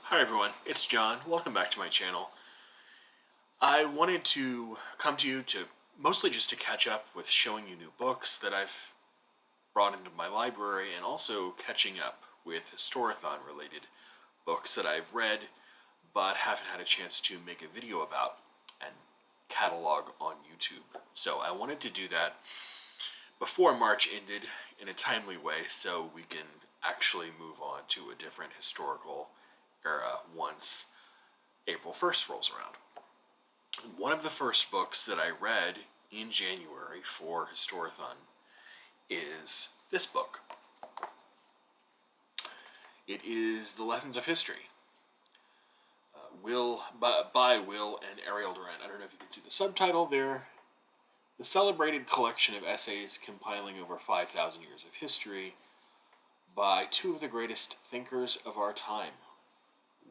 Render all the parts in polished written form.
Hi everyone, it's John. Welcome back to my channel. I wanted to come to you to mostly just to catch up with showing you new books that I've brought into my library and also catching up with historathon related books that I've read but haven't had a chance to make a video about and catalog on YouTube. So I wanted to do that before March ended in a timely way so we can actually move on to a different historical era once April 1st rolls around. And one of the first books that I read in January for Historathon is this book. It is The Lessons of History, by Will and Ariel Durant. I don't know if you can see the subtitle there. The celebrated collection of essays compiling over 5,000 years of history by two of the greatest thinkers of our time.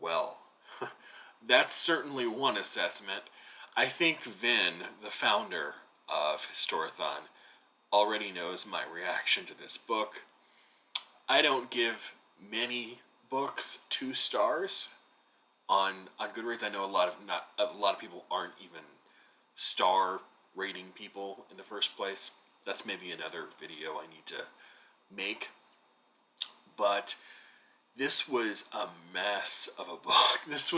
Well, that's certainly one assessment. I think Vin, the founder of Historathon, already knows my reaction to this book. I don't give many books 2 stars on Goodreads. I know a lot of people aren't even star rating people in the first place. That's maybe another video I need to make. But this was a mess of a book. This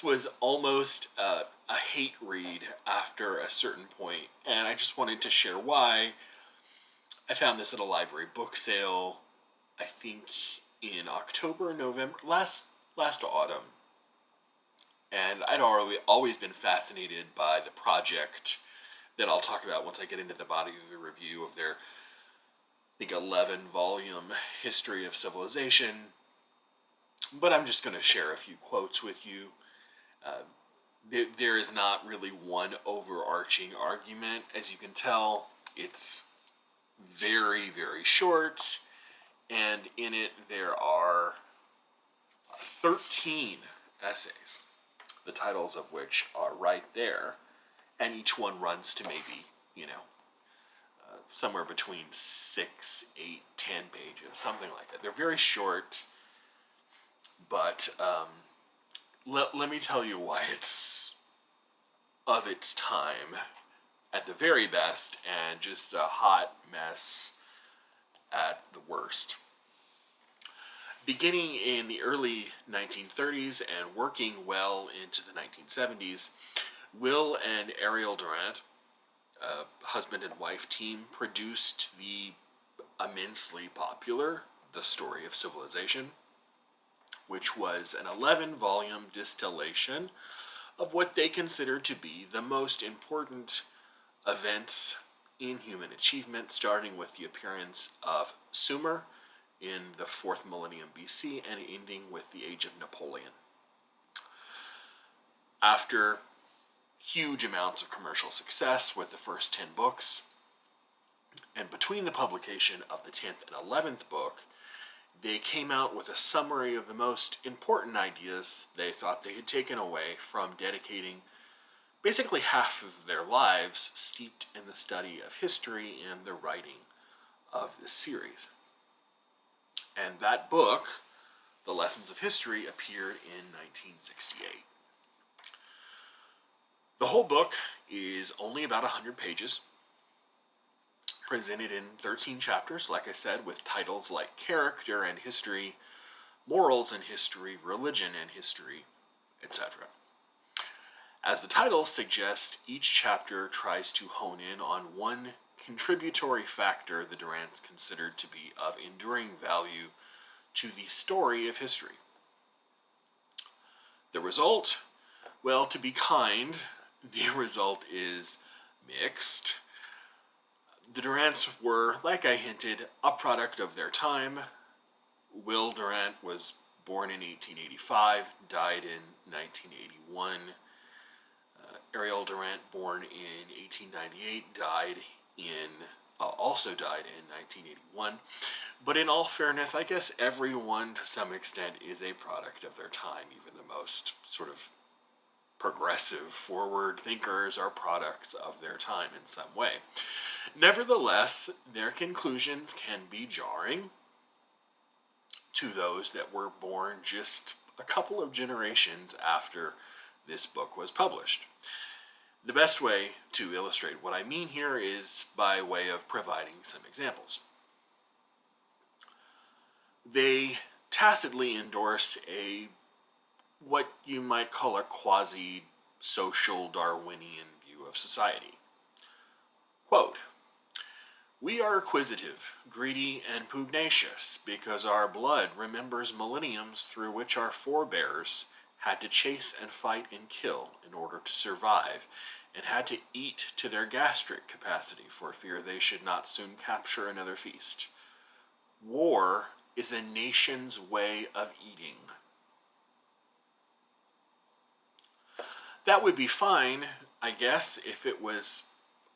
was almost a hate read after a certain point, and I just wanted to share why. I found this at a library book sale, I think in October, November, last autumn, and I'd always been fascinated by the project that I'll talk about once I get into the body of the review of their, I think, 11-volume history of civilization. But I'm just going to share a few quotes with you. There is not really one overarching argument. As you can tell, it's very, very short, and in it there are 13 essays, the titles of which are right there, and each one runs to maybe, somewhere between 6, 8, 10 pages, something like that. They're very short, but let me tell you why it's of its time at the very best and just a hot mess at the worst. Beginning in the early 1930s and working well into the 1970s, Will and Ariel Durant, a husband and wife team, produced the immensely popular The Story of Civilization, which was an 11-volume distillation of what they considered to be the most important events in human achievement, starting with the appearance of Sumer in the 4th millennium BC and ending with the age of Napoleon. After huge amounts of commercial success with the first 10 books, and between the publication of the 10th and 11th book, they came out with a summary of the most important ideas they thought they had taken away from dedicating basically half of their lives steeped in the study of history and the writing of this series. And that book, The Lessons of History, appeared in 1968. The whole book is only about 100 pages, presented in 13 chapters, like I said, with titles like Character and History, Morals and History, Religion and History, etc. As the title suggests, each chapter tries to hone in on one contributory factor the Durants considered to be of enduring value to the story of history. The result? Well, to be kind, the result is mixed. The Durants were, like I hinted, a product of their time. Will Durant was born in 1885, died in 1981. Ariel Durant, born in 1898, also died in 1981. But in all fairness, I guess everyone to some extent is a product of their time. Even the most sort of progressive, forward thinkers are products of their time in some way. Nevertheless, their conclusions can be jarring, to those that were born just a couple of generations after this book was published. The best way to illustrate what I mean here is by way of providing some examples. They tacitly endorse what you might call a quasi-social Darwinian view of society. Quote, "We are acquisitive, greedy, and pugnacious because our blood remembers millenniums through which our forebears had to chase and fight and kill in order to survive, and had to eat to their gastric capacity for fear they should not soon capture another feast. War is a nation's way of eating." That would be fine, I guess, if it was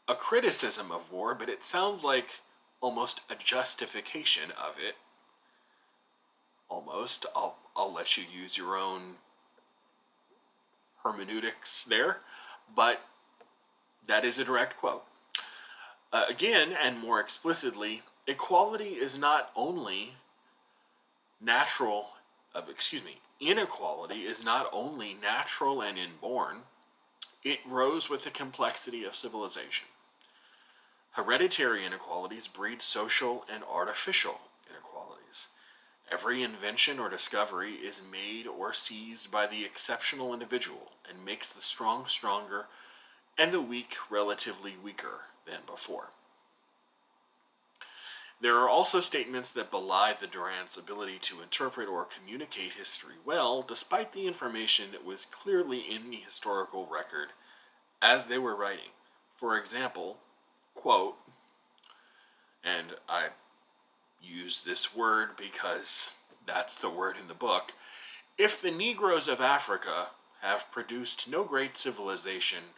a criticism of war, but it sounds like almost a justification of it. Almost. I'll let you use your own hermeneutics there, but that is a direct quote. Again, and more explicitly, equality is not only inequality is not only natural and inborn, it grows with the complexity of civilization. Hereditary inequalities breed social and artificial inequalities. Every invention or discovery is made or seized by the exceptional individual and makes the strong stronger and the weak relatively weaker than before. There are also statements that belie the Durant's ability to interpret or communicate history well, despite the information that was clearly in the historical record as they were writing. For example, quote, and I use this word because that's the word in the book, "If the Negroes of Africa have produced no great civilization,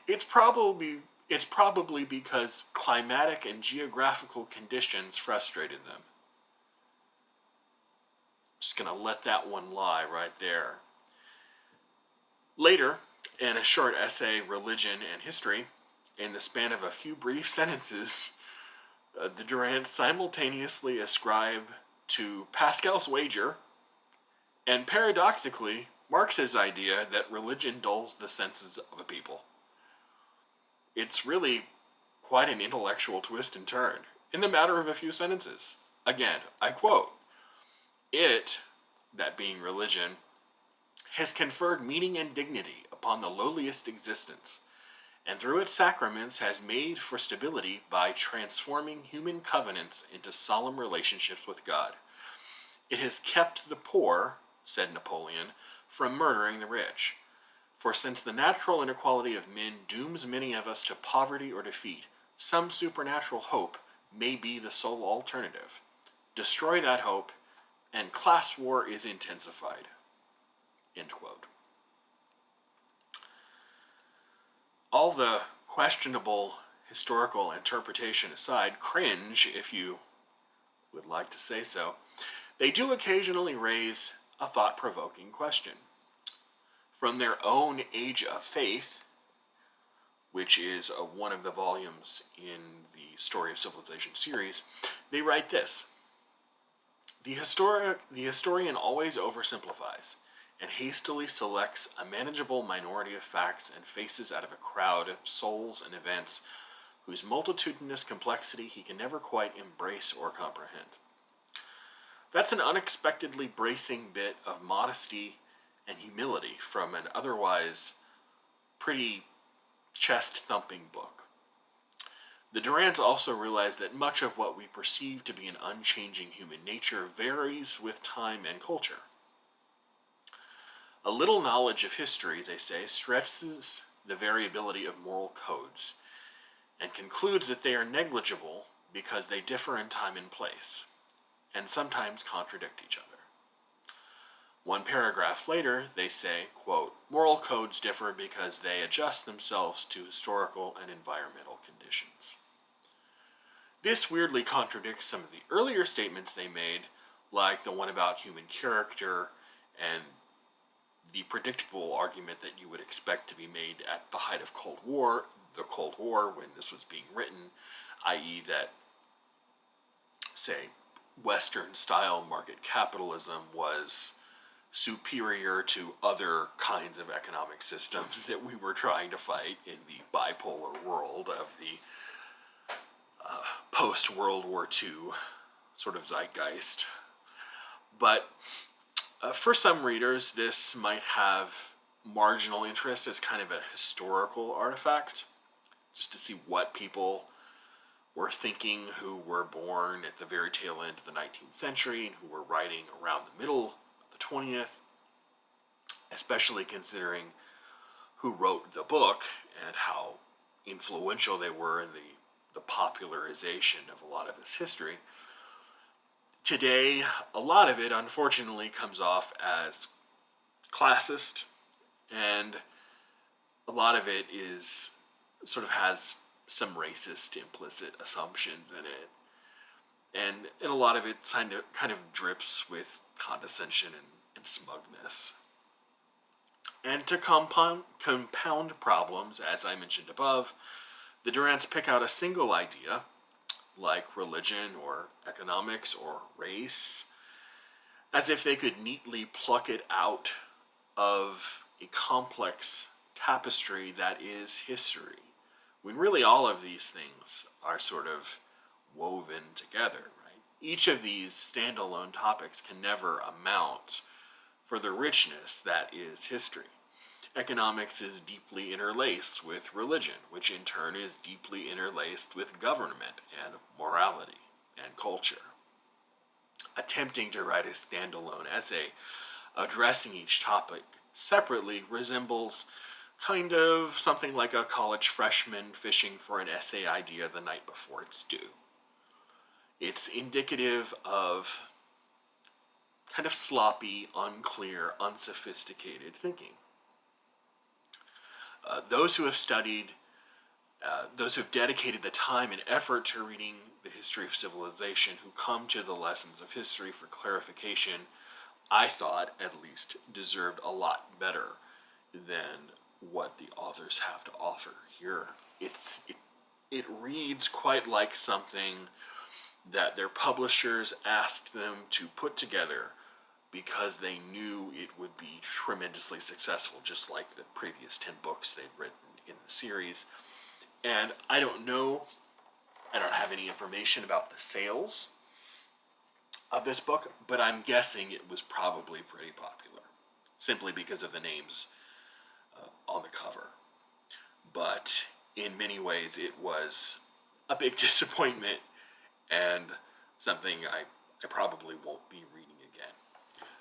it's probably because climatic and geographical conditions frustrated them." Just going to let that one lie right there. Later, in a short essay, Religion and History, in the span of a few brief sentences, the Durant simultaneously ascribe to Pascal's wager and paradoxically Marx's idea that religion dulls the senses of a people. It's really quite an intellectual twist and turn in the matter of a few sentences. Again, I quote, "It," that being religion, "has conferred meaning and dignity upon the lowliest existence, and through its sacraments has made for stability by transforming human covenants into solemn relationships with God. It has kept the poor," said Napoleon, "from murdering the rich. For since the natural inequality of men dooms many of us to poverty or defeat, some supernatural hope may be the sole alternative. Destroy that hope, and class war is intensified." End quote. All the questionable historical interpretation aside, cringe, if you would like to say so, they do occasionally raise a thought-provoking question. From their own Age of Faith, which is one of the volumes in the Story of Civilization series, they write this: The historian always oversimplifies and hastily selects a manageable minority of facts and faces out of a crowd of souls and events whose multitudinous complexity he can never quite embrace or comprehend. That's an unexpectedly bracing bit of modesty and humility from an otherwise pretty chest-thumping book. The Durant also realized that much of what we perceive to be an unchanging human nature varies with time and culture. A little knowledge of history, they say, stretches the variability of moral codes and concludes that they are negligible because they differ in time and place, and sometimes contradict each other. One paragraph later, they say, quote, "Moral codes differ because they adjust themselves to historical and environmental conditions." This weirdly contradicts some of the earlier statements they made, like the one about human character and the predictable argument that you would expect to be made at the height of the Cold War when this was being written, i.e. that, say, Western style market capitalism was superior to other kinds of economic systems that we were trying to fight in the bipolar world of the post-World War II sort of zeitgeist. But for some readers, this might have marginal interest as kind of a historical artifact, just to see what people were thinking who were born at the very tail end of the 19th century and who were writing around the middle of the 20th, especially considering who wrote the book and how influential they were in the popularization of a lot of this history. Today, a lot of it, unfortunately, comes off as classist, and a lot of it is sort of has some racist implicit assumptions in it, and a lot of it kind of drips with condescension and smugness. And to compound problems, as I mentioned above, the Durants pick out a single idea, like religion or economics or race, as if they could neatly pluck it out of a complex tapestry that is history, when really all of these things are sort of woven together, right? Each of these standalone topics can never amount for the richness that is history. Economics is deeply interlaced with religion, which in turn is deeply interlaced with government and morality and culture. Attempting to write a standalone essay addressing each topic separately resembles kind of something like a college freshman fishing for an essay idea the night before it's due. It's indicative of kind of sloppy, unclear, unsophisticated thinking. Those who have studied, those who have dedicated the time and effort to reading the history of civilization, who come to the lessons of history for clarification, I thought at least deserved a lot better than what the authors have to offer here. It reads quite like something that their publishers asked them to put together because they knew it would be tremendously successful, just like the previous 10 books they'd written in the series. And I don't know, I don't have any information about the sales of this book, but I'm guessing it was probably pretty popular, simply because of the names on the cover. But in many ways, it was a big disappointment and something I probably won't be reading again.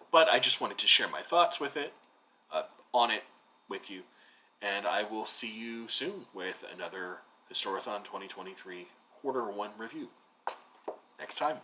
But I just wanted to share my thoughts on it with you, and I will see you soon with another Historathon 2023 Quarter 1 review. Next time.